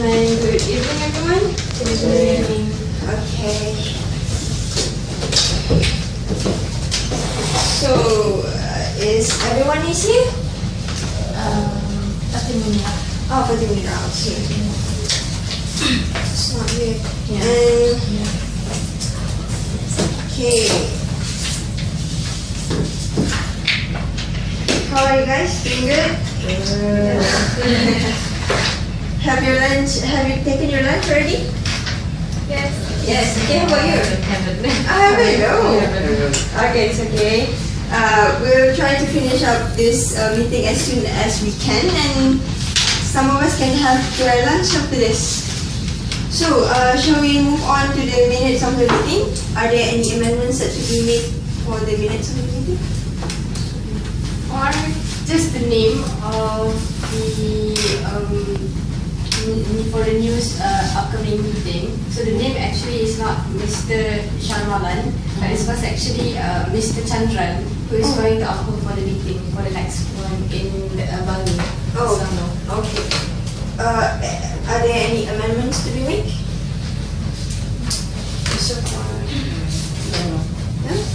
Good evening, everyone. Good evening. Okay. So, is everyone is here? MUNIRAH. Oh, MUNIRAH. Okay. It's not here. Okay. How are you guys? Doing good? Have your lunch? Have you taken your lunch already? Yes. Yes. Okay. How about you? I haven't. No. Okay, it's okay. We'll try to finish up this meeting as soon as we can, and some of us can have their lunch after this. So, shall we move on to the minutes of the meeting? Are there any amendments that should be made for the minutes of the meeting? Or just the name of the for the news upcoming meeting. So the name actually is not Mr. Sharmalan, but it was actually Mr. Chandran, who is going to open for the meeting for the next one in Bali. Oh, okay. Are there any amendments to be made?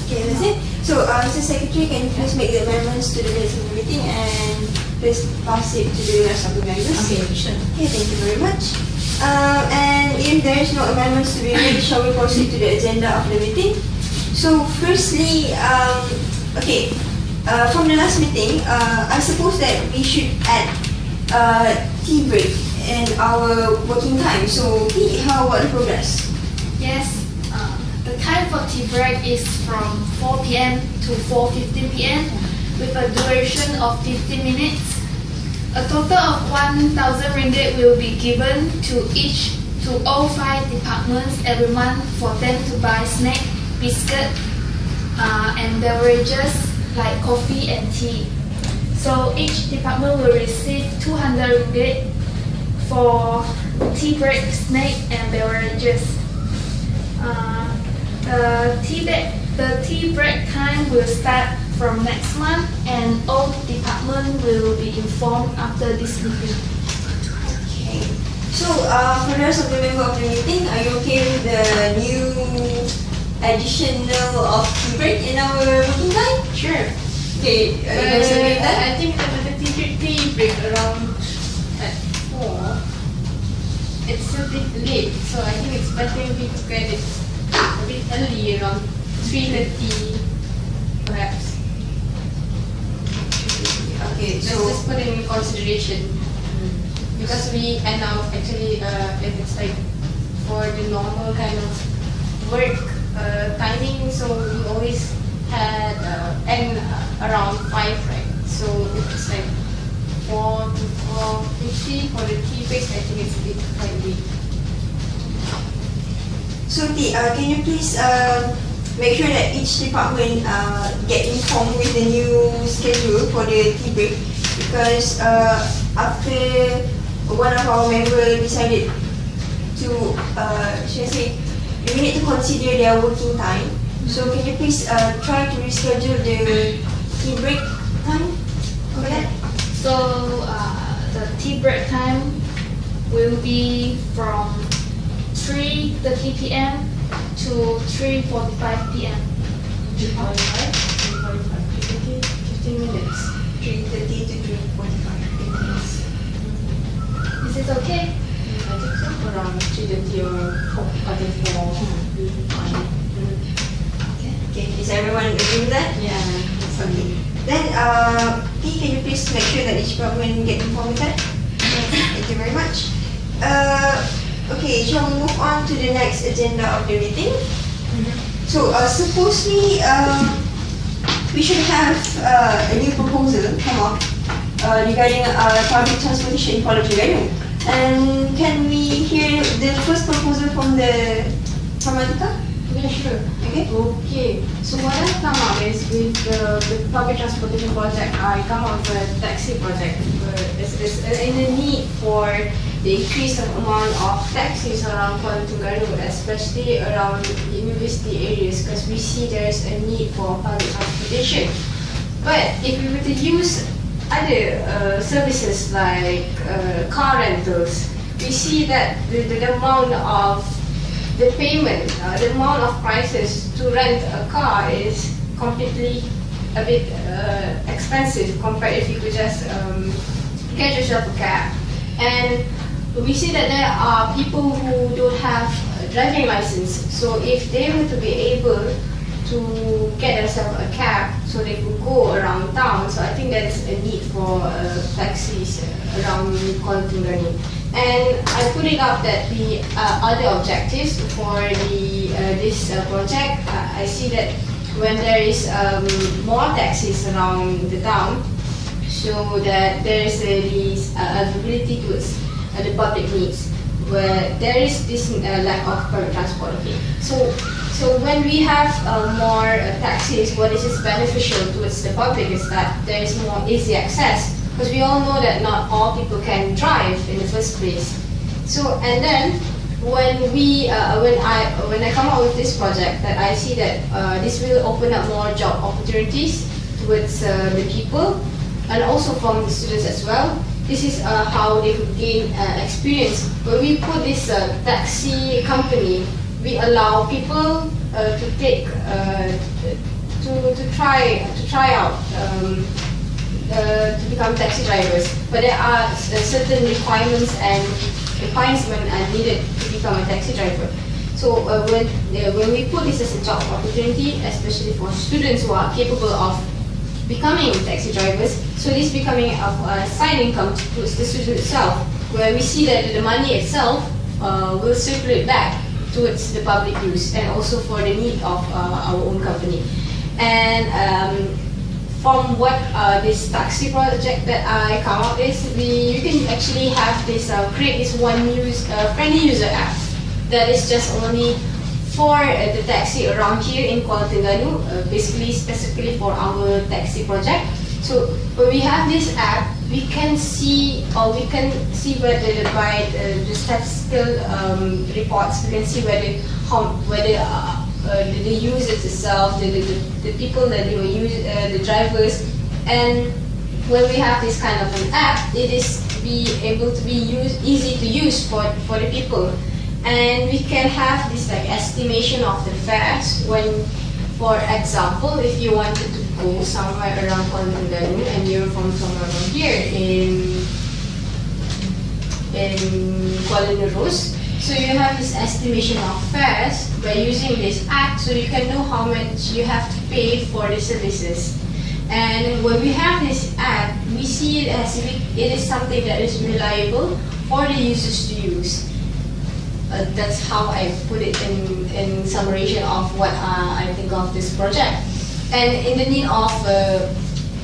Okay, that's it. So, Mr. Secretary, can you please make the amendments to the minutes of the meeting and please pass it to the rest of the members? Okay, sure. Okay, thank you very much. And if there is no amendments to be made, shall we proceed to the agenda of the meeting? So, firstly, from the last meeting, I suppose that we should add tea break in our working time. So, P, how about the progress? Yes, the time for tea break is from 4 p.m. to 4:15 p.m. with a duration of 15 minutes. A total of 1,000 ringgit will be given to all 5 departments every month for them to buy snack, biscuit, and beverages like coffee and tea. So each department will receive 200 ringgit for tea break, snack, and beverages. The tea break time will start from next month, and all departments will be informed after this meeting. So, for the rest of the member of the meeting, are you okay with the new additional of tea break in our working time? Sure. Okay, you guys agree with that? I think the tea break around at 4. It's a bit late, so I think it's better if we get it a bit early, around 3:30 perhaps. Okay, Let's so just put it in consideration. Because we end up actually, if it's like for the normal kind of work timing, so we always had end around 5, right? So if it's like 4 to 4:50 for the tea breaks, I think it's a bit quite late. So, can you please make sure that each department get informed with the new schedule for the tea break? Because after one of our members decided to, should I say, we need to consider their working time. So, can you please try to reschedule the tea break time for that? So the tea break time will be from 3:30 p.m. to 3:45 p.m. 15 minutes. 3:30 to 3:45 minutes. Is it okay? I think so. Around 3:30 or 4. Okay, is everyone agree with that? Yeah, that's Okay. Then, can you please make sure that each department get informed with that? Thank you very much. Okay, shall we move on to the next agenda of the meeting? So, supposedly, we should have a new proposal come up regarding public transportation in Kuala Terengganu. And can we hear the first proposal from ATIQAH? Yeah, sure. Okay. Okay. So what I come up is with the public transportation project, I come up with a taxi project. It's in the need for the increase of amount of taxis around Kuala Terengganu, especially around university areas, because we see there's a need for public transportation. But if we were to use other services like car rentals, we see that the amount of the payment, the amount of prices to rent a car is completely a bit expensive compared if you could just get yourself a cab. And we see that there are people who don't have a driving license. So if they were to be able to get themselves a cab so they could go around town, so I think there's a need for taxis around Kuala Terengganu. And I put it up that the other objectives for this project, I see that when there is more taxis around the town, so that there is this availability towards the public needs, where there is this lack of public transport. Okay, so when we have more taxis, what is beneficial towards the public is that there is more easy access. Because we all know that not all people can drive in the first place. So, and then when I come up with this project, that I see that this will open up more job opportunities towards the people and also from the students as well. This is how they could gain experience. When we put this taxi company, we allow people to take to try out. To become taxi drivers, but there are certain requirements and requirements are needed to become a taxi driver. So when we put this as a job opportunity, especially for students who are capable of becoming taxi drivers, so this becoming a side income to the student itself, where we see that the money itself will circulate back towards the public use and also for the need of our own company. And from what this taxi project that I come up with, you can actually have this create this one friendly user app that is just only for the taxi around here in Kuala Terengganu, basically specifically for our taxi project. So when we have this app, we can see whether the statistical reports, we can see whether the users itself, the people that they will use, the drivers, and when we have this kind of an app, it is easy to use for the people, and we can have this like estimation of the fares. When, for example, if you wanted to go somewhere around Kuala Terengganu and you're from somewhere around here in Kuala Nerus, so you have this estimation of fares by using this app, so you can know how much you have to pay for the services. And when we have this app, we see it as if it is something that is reliable for the users to use. That's how I put it in summation of what I think of this project. And in the need of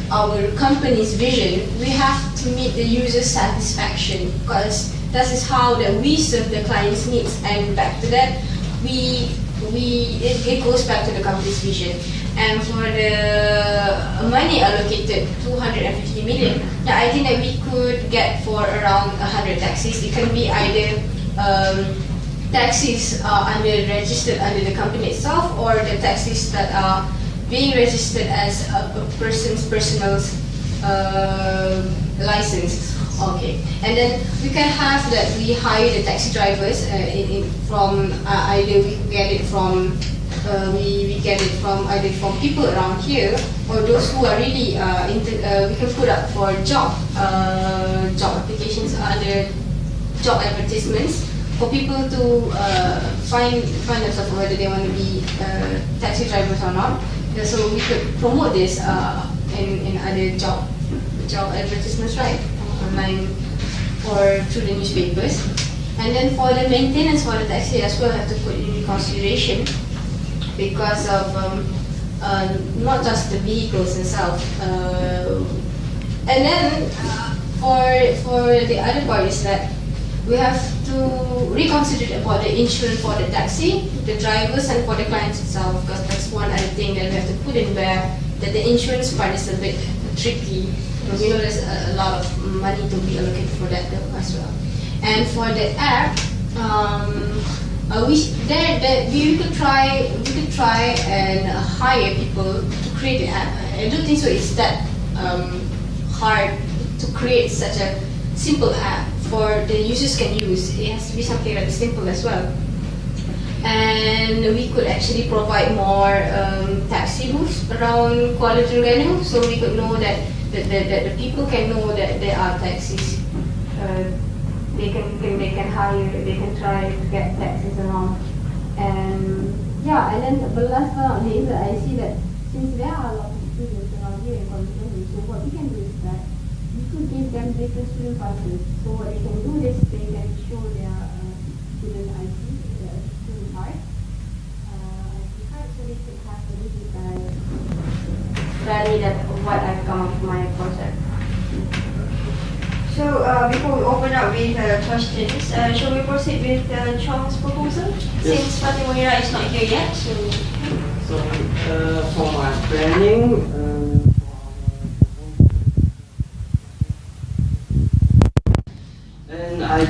our company's vision, we have to meet the user satisfaction, because that is how that we serve the client's needs. And back to that, it goes back to the company's vision. And for the money allocated, 250 million, I think that we could get for around 100 taxis. It can be either taxis registered under the company itself, or the taxis that are being registered as a person's personal license. Okay, and then we can have that we hire the taxi drivers from either we get it from either from people around here, or those who are really we can put up for job applications under job advertisements for people to find themselves whether they want to be taxi drivers or not. So we could promote this in other job advertisements, right, online or through the newspapers. And then for the maintenance for the taxi as well, have to put in consideration, because of not just the vehicles themselves. And then for the other part is that we have to reconsider about the insurance for the taxi, the drivers, and for the clients itself, because that's one other thing that we have to put in there, that the insurance part is a bit tricky. You know, there's a lot of money to be allocated for that as well. And for the app, we could try and hire people to create the app. I don't think so it's that hard to create such a simple app for the users can use. It has to be something that is simple as well. And we could actually provide more taxi booths around Kuala Terengganu, so we could know that the people can know that there are taxis. They can hire, they can try to get taxis around. And yeah, and then the last but not least, I see that since there are a lot of students around here in Kuala Terengganu, so what we can do is that we could give them different student passes. So what they can do is they can show their student ID, their student card, so they could have a digital study that what I've come up with my project. So before we open up with questions, shall we proceed with Chong's proposal? Yes. Since FATIN MUNIRAH is not here yet. So for my planning, and I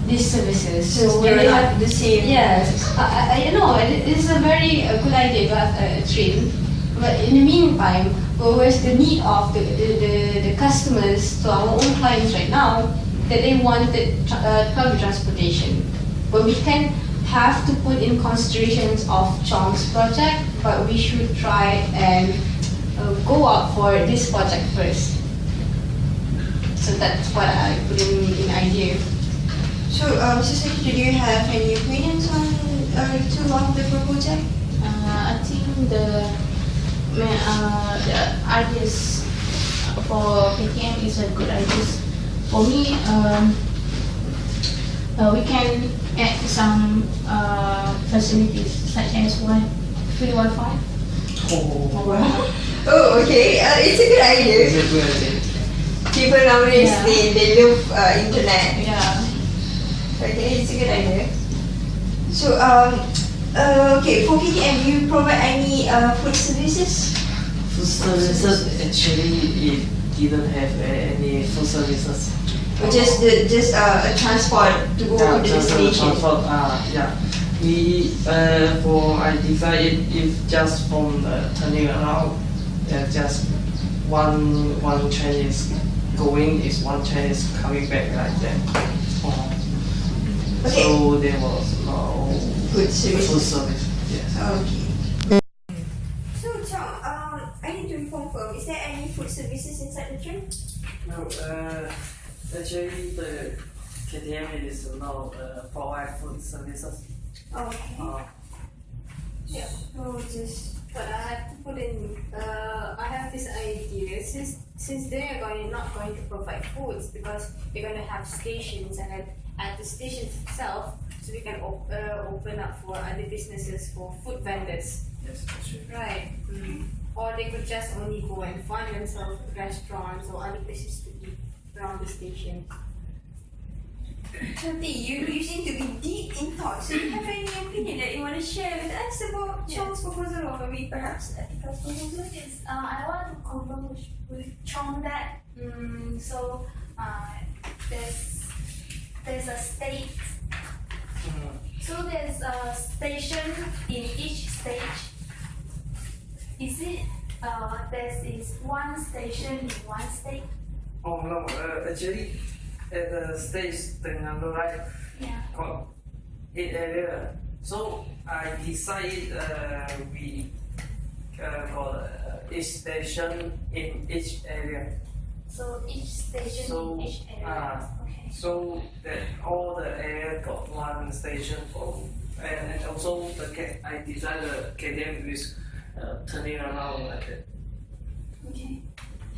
these services. So when they're they not have the same. Yes, I know it's a very good idea to have a train, but in the meantime, where's the need of the customers, to our own clients right now, that they wanted public transportation, but we can have to put in considerations of Chong's project, but we should try and go out for this project first. So that's what I put in idea. So, Mr. Secretary, do you have any opinions on two of the proposal? I think the ideas for PTM is a good idea. For me, we can add some facilities such as free Wi-Fi. Oh, okay. It's a good idea. It's a good idea. People nowadays, Yeah. they love internet. Yeah. Okay, it's a good idea. So, okay, for PTM, do you provide any food services? Food services, actually, it didn't have any food services. Or just a transport to go to the Just destination? transport, yeah. We, I decided if just from the turning around, just one train is going, is one train is coming back like that. Okay. So there was no Food service. food service. Yes. Okay. So, Chong, I need to confirm, is there any food services inside the train? No, actually the KTM is not provide food services. Okay. Yeah. So, just... But I have to put in. I have this idea since they are not going to provide foods, because they're going to have stations, and at the stations itself, so we can open up for other businesses, for food vendors. Yes, actually. Right. Or they could just only go and find themselves restaurants or other places to eat around the station. Chanti, you seem to be deep in thought. So, do you have any opinion that you want to share with us about Chong's proposal, or maybe perhaps ATIQAH's proposal? Yes, I want to confirm with Chong that there's a state. So there's a station in each stage. Is it there is one station in one state? Oh no, actually at the stage the number right Yeah. got 8 area. So I decided we got each station in each area. So each station So, in each area. Okay. So that all the area got one station for, and also I designed the KTM with turning around like that. Okay.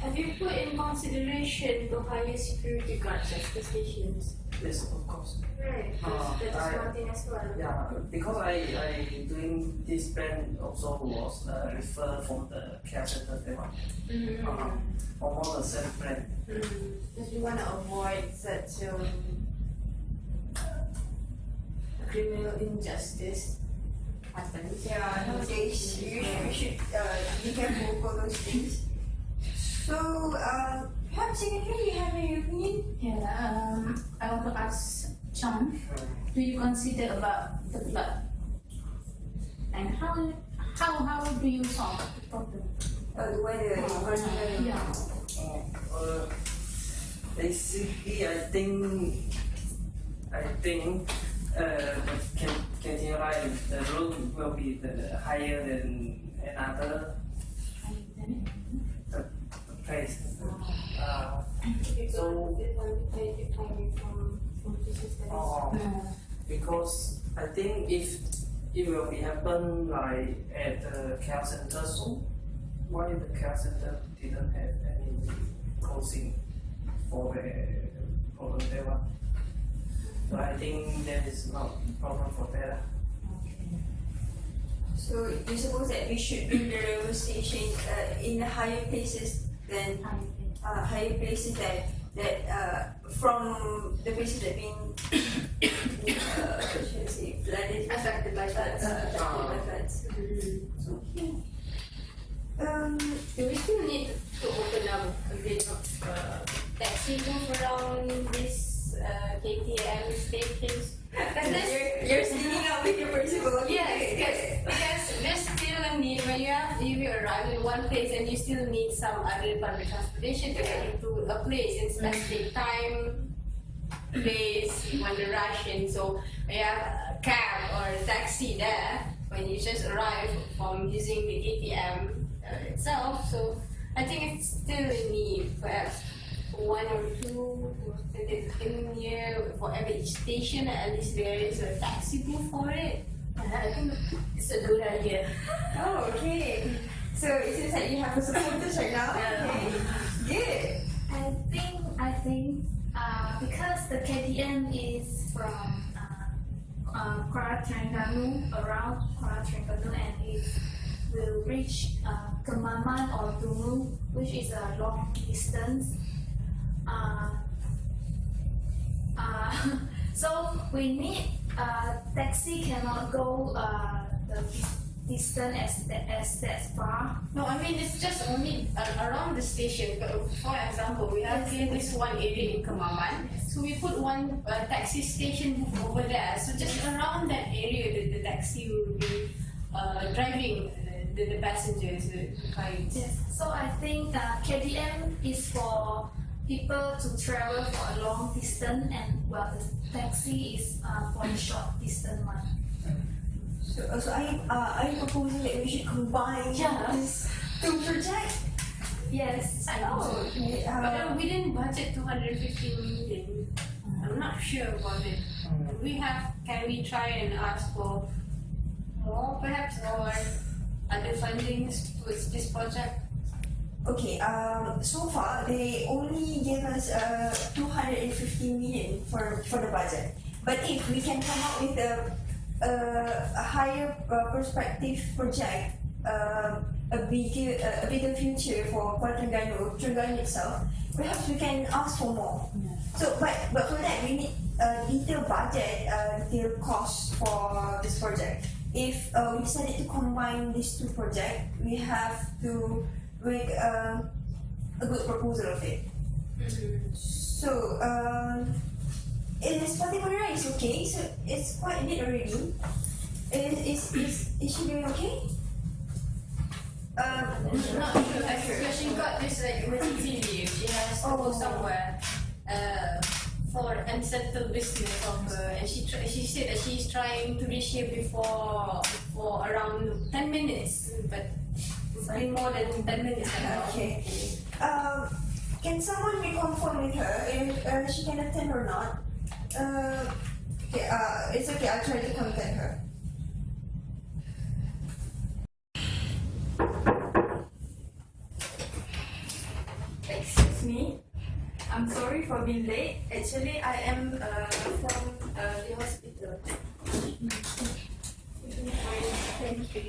Have you put in consideration to hire security guards at the stations? Yes, of course. Right. That's one thing as well. Yeah, because I doing this plan also was referred from the care center there. Almost the same plan. Because we want to avoid such criminal injustice happens. Yeah, nowadays you should be careful for those things. So, perhaps Secretary, you have any opinion? Yeah, I want to ask Chong, do you consider about the flood? And how do you solve the problem? The weather. Yeah. Basically, I think the room will be higher than another place. So because I think if it will be happen like at the care center, so why the care center didn't have any closing for the volunteer one? So I think that is not a problem for that. So, you suppose that we should build the railway station in higher places than higher places that from the places that been flooded, Affected by floods. Okay. Do we still need to open up a bit of taxi room around this KTM station? you arrive in one place and you still need some other public transportation to get you to a place in specific time, place, when the rush in. So when you have a cab or a taxi there, when you just arrive from using the ATM itself, so I think it's still a need, perhaps one or two in here for every station, at least there is a taxi booth for it. I think it's a good idea. Oh, okay. So it seems like you have a supporters right now. Okay. Good. I think because the KTM is from Kuala Terengganu, around Kuala Terengganu, and it will reach Kemaman or Dungu, which is a long distance. So we need taxi cannot go the distance as that far. No, I mean it's just only around the station. For example, we have here this one area in Kemaman, so we put one taxi station over there. So just around that area, the taxi will be driving the passengers, the clients. Yes. So I think KTM is for people to travel for a long distance, and well, the taxi is for the short distance one. So are you proposing that we should combine these two projects? Yes. I know. But we didn't budget 250 million. I'm not sure about it. Can we try and ask for more perhaps, or other fundings towards this project? Okay, so far they only gave us 250 million for the budget. But if we can come up with a higher perspective project, a bigger future for Kuala Terengganu itself, perhaps we can ask for more. So, but for that we need a detailed budget, detailed cost for this project. If we decided to combine these two projects, we have to make a good proposal of it. So, Spotty MUNIRAH is okay, so it's quite late already. Is she doing okay? Not sure. Because she got this like emergency leave. She has to go somewhere for unsettled business of her, and she said that she's trying to reach here before for around 10 minutes, but it's been more than 10 minutes now. Okay. Can someone reconfirm with her if she can attend or not? Okay, it's okay, I'll try to contact her. Excuse me, I'm sorry for being late. Actually, I am from the hospital. Thank you.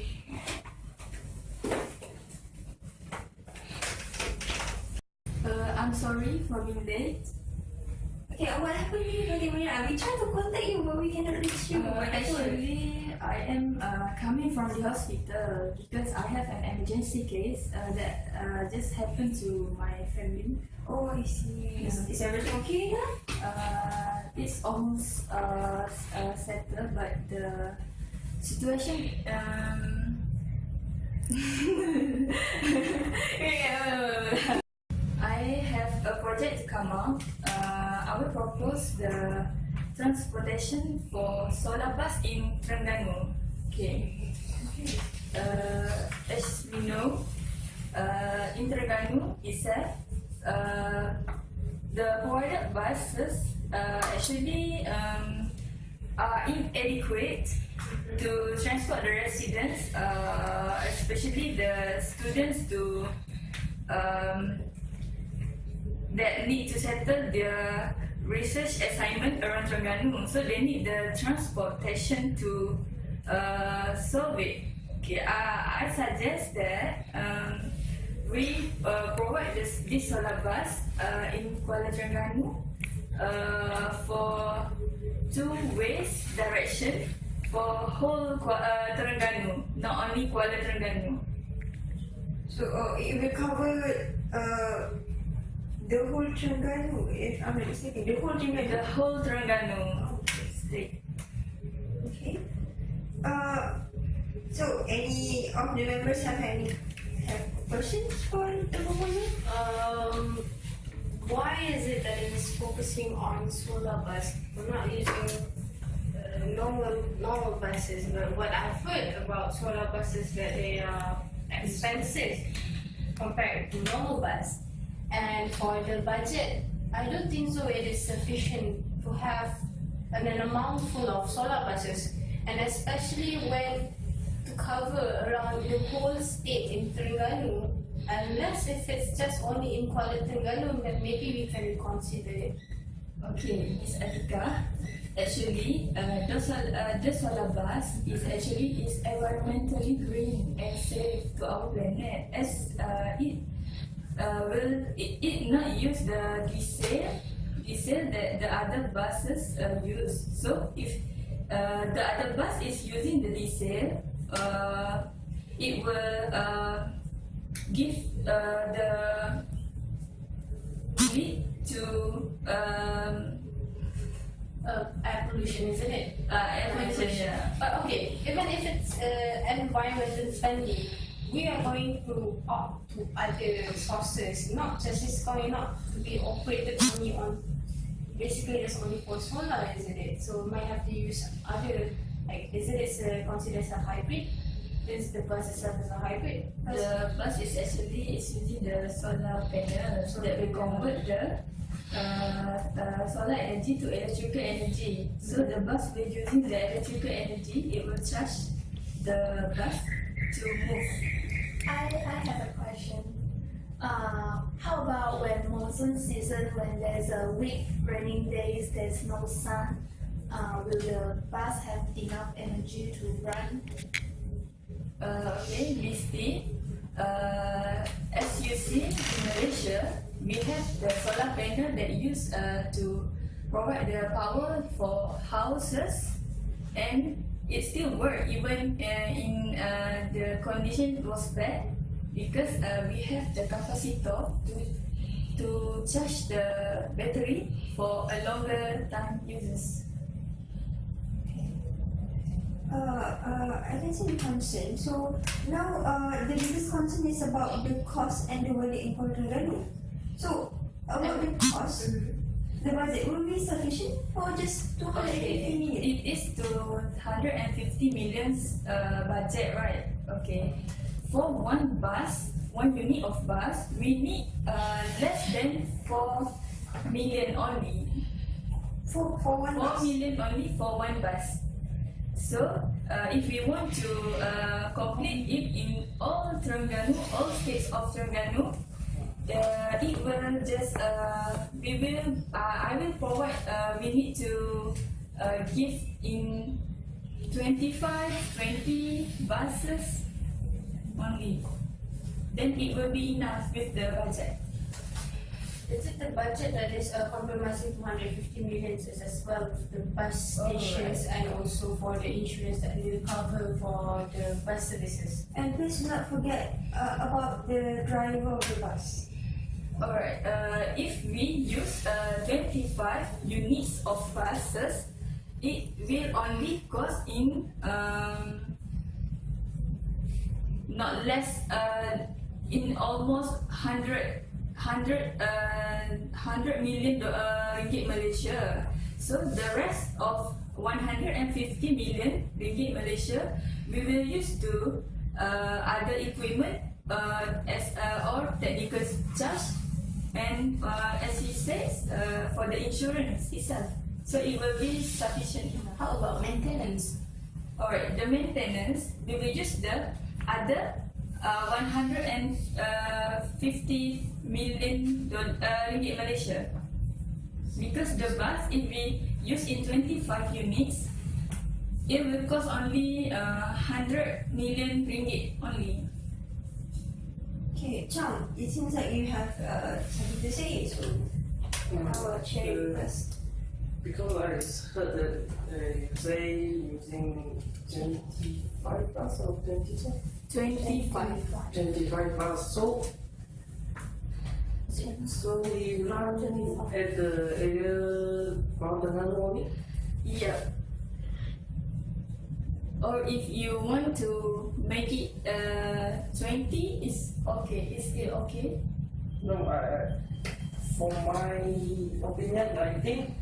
I'm sorry for being late. Okay, what happened with you, MUNIRAH? We tried to contact you, but we cannot reach you. Actually, I am coming from the hospital because I have an emergency case that just happened to my family. Oh, I see. Is everything okay now? It's almost settled, but the situation. I have a project to come out. I will propose the transportation for solar bus in Terengganu. Okay. As we know, in Terengganu itself, the provided buses actually are inadequate to transport the residents, especially the students to that need to settle their research assignment around Terengganu. So they need the transportation to solve it. Okay, I suggest that we provide this solar bus in Kuala Terengganu for 2 ways direction for whole Terengganu, not only Kuala Terengganu. So it will cover the whole Terengganu, if I'm not mistaken. The whole Terengganu. The whole Terengganu state. Okay. So any of the members have any questions for the proposal? Why is it that it is focusing on solar bus? We're not using normal buses. But what I've heard about solar buses that they are expensive compared to normal bus. And for the budget, I don't think so. It is sufficient to have an amount full of solar buses, and especially when to cover around the whole state in Terengganu. Unless if it's just only in Kuala Terengganu, then maybe we can consider it. Okay, Miss ATIQAH, actually, the solar bus is environmentally green and safe to our planet, as it not use the diesel that the other buses use. So if the other bus is using the diesel, it will give the lead to Air pollution, isn't it? air pollution. Yeah. But okay, even if it's environmental friendly, we are going to opt to other sources, not just it's going not to be operated only on, basically it's only for solar, isn't it? So might have to use other, like, is it considered as a hybrid? Is the bus itself as a hybrid? The bus is using the solar panel so that we convert the solar energy to electrical energy. So the bus will using the electrical energy, it will charge the bus to move. I have a question. How about when monsoon season, when there's a weak raining days, there's no sun, will the bus have enough energy to run? Okay, BINTI, as you see in Malaysia, we have the solar panel that used to provide the power for houses, and it still works even in the condition was bad, because we have the capacitor to charge the battery for a longer time uses. I can see the concern. So now the biggest concern is about the cost and the value in Kuala Terengganu. So about the cost, the budget will be sufficient for just 250 million. It is 250 million budget, right? Okay. For one bus, one unit of bus, we need less than 4 million only. For one 4 bus. million only for one bus. So, if we want to complete it in all Terengganu, all states of Terengganu, it will just I will provide. We need to give in 20 buses only. Then it will be enough with the budget. Is it the budget that is compromising 250 million as well with the bus stations and also for the insurance that will cover for the bus services? And please do not forget about the driver of the bus. Alright, if we use 25 units of buses, it will only cost in not less in almost 100 million ringgit Malaysia. So the rest of 150 million ringgit Malaysia, we will use to other equipment as or technical charge, and as he says, for the insurance itself. So it will be sufficient enough. How about maintenance? Alright, the maintenance, we will use the other 150 million ringgit Malaysia, because the bus, if we use in 25 units, it will cost only 100 million ringgit only. Okay, Chong, it seems like you have something to say, so I will share it first. Because I heard that they say using 25 bus or 22? 25. 25 bus. So we run at the area around the only? Yeah. or if you want to make it 20, it's okay. It's still okay. No, for my opinion, I think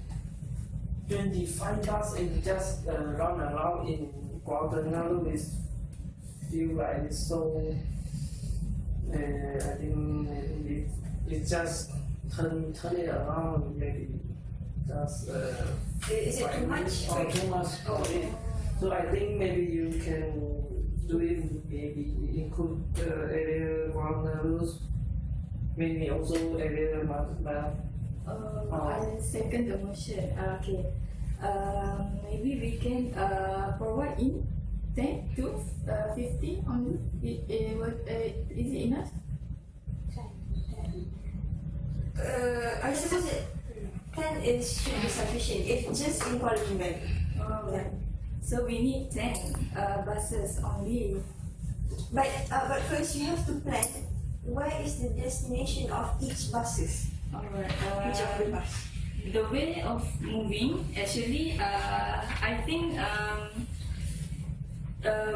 25 bus is just run around in Guadalajara is feel like it's so. I think it just turn it around maybe just. Is it too much? Or too much for it. So I think maybe you can do it. Maybe include area rules. Maybe also area math. I second the motion. Okay. Maybe we can provide in 10 to 15 only. Is it enough? I suppose 10 should be sufficient if just in quality bank. Alright. So we need 10 buses only. But first you have to plan where is the destination of each buses. Alright. Each of the bus. The way of moving, actually, I think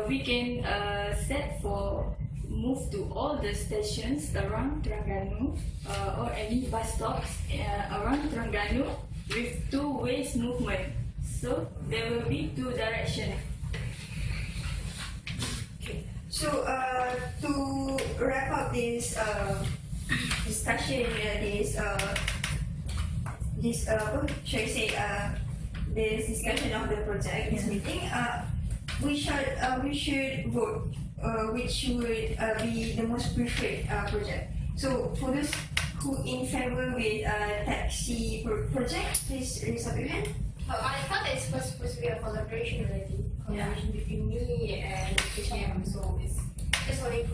we can set for move to all the stations around Terengganu or any bus stops around Terengganu with 2 ways movement. So there will be 2 directions. Okay. So to wrap up this discussion, this discussion of the project, this meeting, we should vote which would be the most preferred project. So for those who in favor with taxi project, please raise up your hand. I thought it's supposed to be a collaboration already. Collaboration between me and HASSIM, so it's only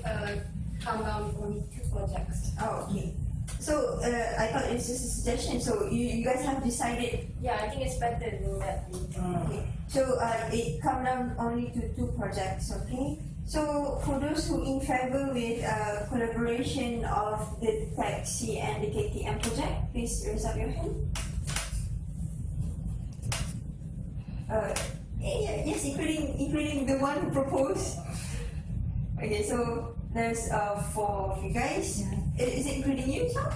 come down only 2 projects. Oh, okay. So I thought it's just a suggestion. So you guys have decided. Yeah, I think it's better than that. Okay. So it come down only to 2 projects. Okay. So for those who in favor with collaboration of the taxi and the KTM project, please raise up your hand. Yes, including the one who proposed. Okay, so there's 4 of you guys. Is it including you, Tom?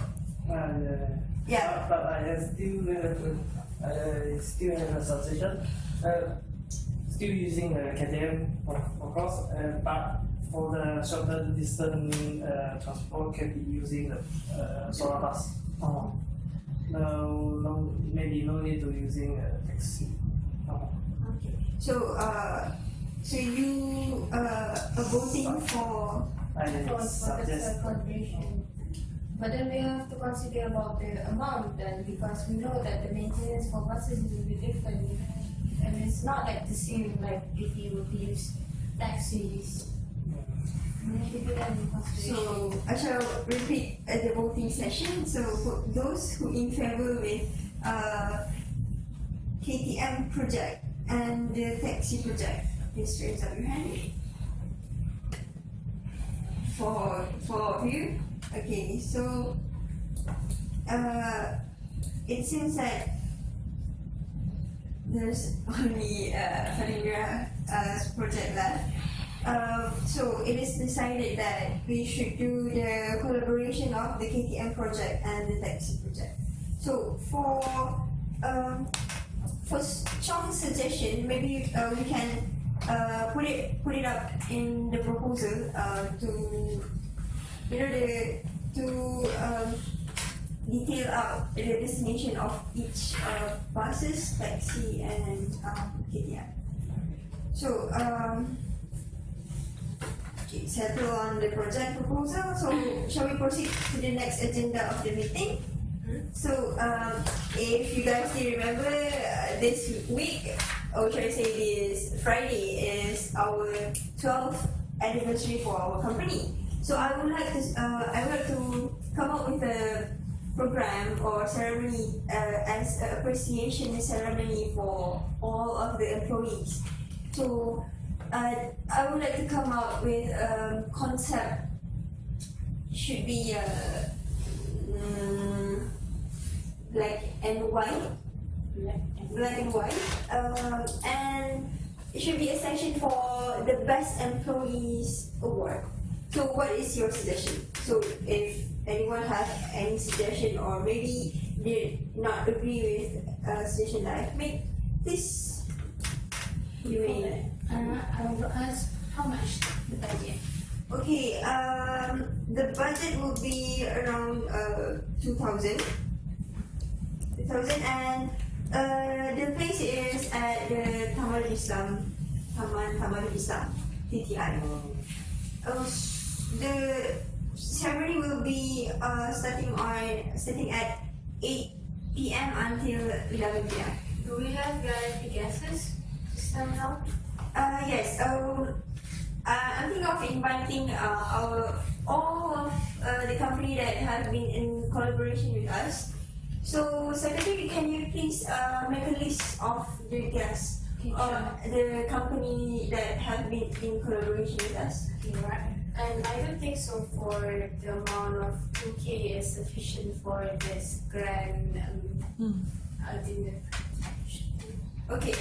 Yeah. But I still have a suggestion. Still using KTM, of course, but for the shorter distance transport can be using the solar bus. No, maybe no need to using taxi. Okay. So you are voting for. I For suggest. the collaboration. But then we have to consider about the amount then, because we know that the maintenance for buses will be different. And it's not like the same like if you would use taxis. We have to do that in consideration. So I shall repeat the voting session. So for those who in favor with KTM project and the taxi project, please raise up your hand. 4 of you. Okay, so it seems that there's only MUNIRAH's project left. So it is decided that we should do the collaboration of the KTM project and the taxi project. So for Chong's suggestion, maybe we can put it up in the proposal to detail out the destination of each buses, taxi, and KTM. So okay, settle on the project proposal. So shall we proceed to the next agenda of the meeting? So if you guys still remember, this week, or should I say this Friday, is our 12th anniversary for our company. So I would like to come up with a program or ceremony as an appreciation ceremony for all of the employees. So I would like to come up with a concept. Should be black and white, and it should be a section for the best employees award. So what is your suggestion? So if anyone has any suggestion or maybe they not agree with a suggestion that I've made, please you may. I will ask how much the budget. Okay, the budget will be around 2,000. 2,000 and the place is at the Taman Islam, TTI. The ceremony will be starting at 8 p.m. until 11 p.m. Do we have VIP guests system now? Yes. I'm thinking of inviting all of the company that have been in collaboration with us. So, Secretary, can you please make a list of the guests of the company that have been in collaboration with us? Okay, right. And I don't think so for the amount of 2K is sufficient for this grand dinner. Okay.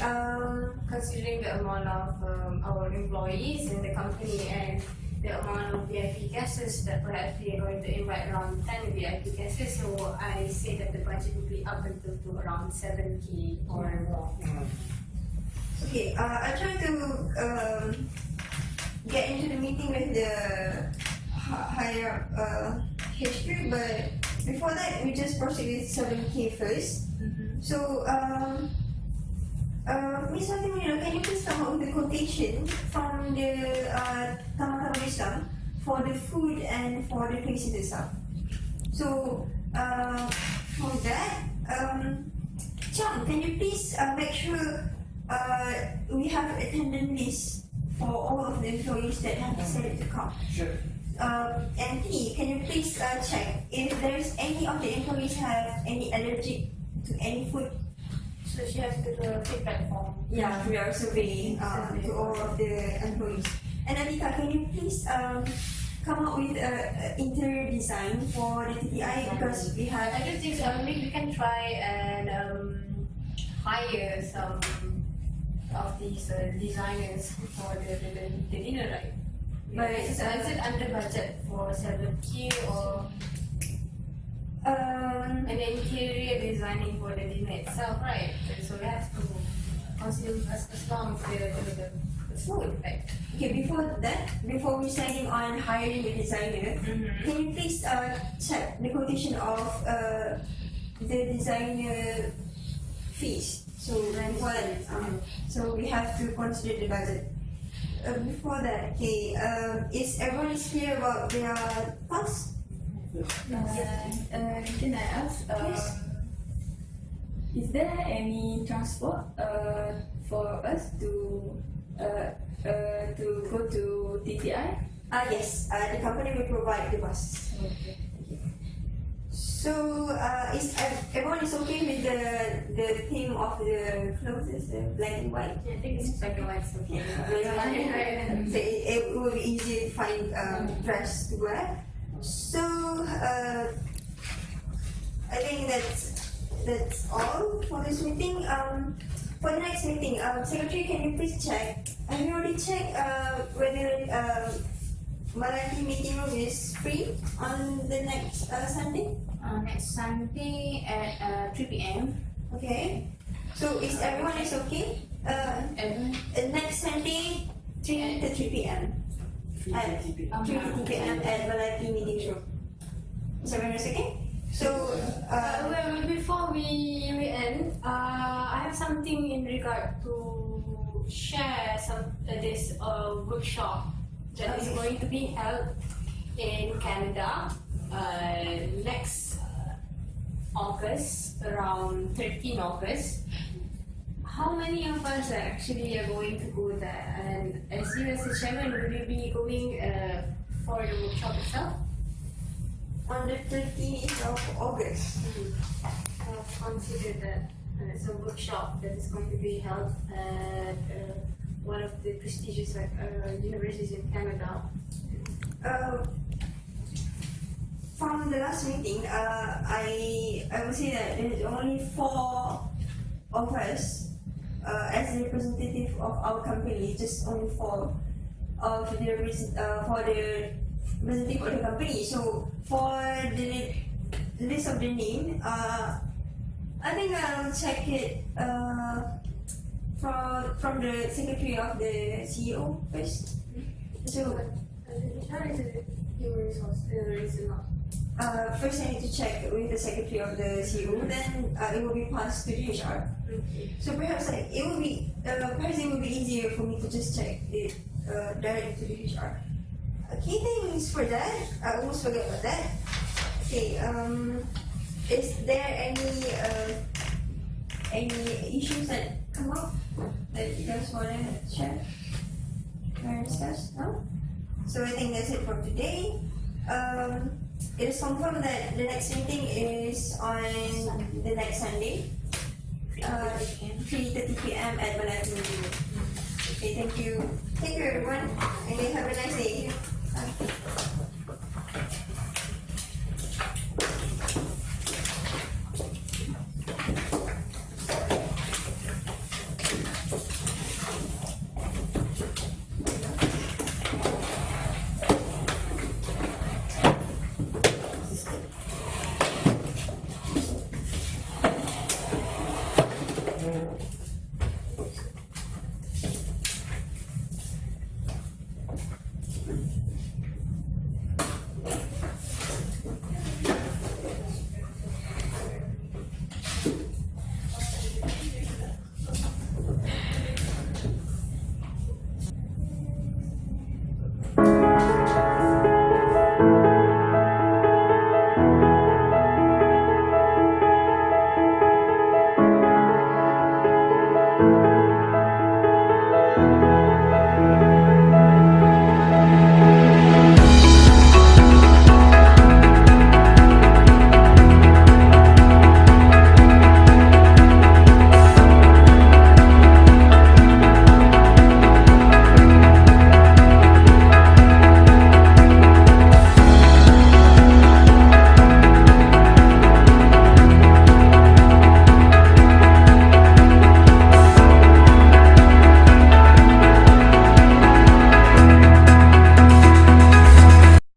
Considering the amount of our employees in the company and the amount of VIP guests that perhaps we are going to invite around 10 VIP guests, so I say that the budget will be up until to around 7K or more. Okay. I try to get into the meeting with the higher HQ, but before that we just proceed with 7K first. So. Ms. Fatimah, can you please come up with the quotation from the Taman Islam for the food and for the places itself? So, for that, Chong, can you please make sure we have attendance list for all of the employees that have decided to come? Sure. And T, can you please check if there's any of the employees have any allergic to any food? So she has to do a feedback form. Yeah, we are surveying to all of the employees. And ATIQAH, can you please come up with an interior design for the TTI because we have. I don't think so. Maybe we can try and hire some of these designers for the dinner, right? But is it under budget for 7K or an interior designing for the dinner itself, right? So we have to consider as long as the food, right? Okay, before we deciding on hiring a designer, can you please check the quotation of the designer fees? So before that, so we have to consider the budget. Before that, okay, is everyone clear about their costs? Can I ask, is there any transport for us to go to TTI? Yes, the company will provide the bus. Okay. So, is everyone is okay with the theme of the clothes, the black and white? I think it's black and white. Okay. So it will be easy to find dress to wear. So, I think that's all for this meeting. For the next meeting, Secretary, can you please check? Have you already checked whether Malaki meeting room is free on the next Sunday? Next Sunday at 3 p.m. Okay. So is everyone is okay? Next Sunday, 3 to 3 p.m. 3 p.m. at Malaki meeting room. Is everyone is okay? So, well, before we end, I have something in regard to share this workshop that is going to be held in Canada next August, around 13 August. How many of us are actually going to go there? And as you as the chairman, will you be going for the workshop itself? on the 13th of August. I've considered that it's a workshop that is going to be held at one of the prestigious universities in Canada. From the last meeting, I would say that there is only 4 of us as a representative of our company, just only for the representative of the company. So for the list of the name, I think I'll check it from the secretary of the CEO first. So HR is a human resource, not. first I need to check with the secretary of the CEO, then it will be passed to the HR. Okay. So perhaps it will be easier for me to just check it directly to the HR. Okay, thanks for that. I almost forgot about that. Okay, is there any issues that come up that you guys want to share or discuss? No? So I think that's it for today. It is confirmed that the next meeting is on the next Sunday, 3:30 p.m. at Bariman. Okay, thank you. Thank you everyone, and have a nice day.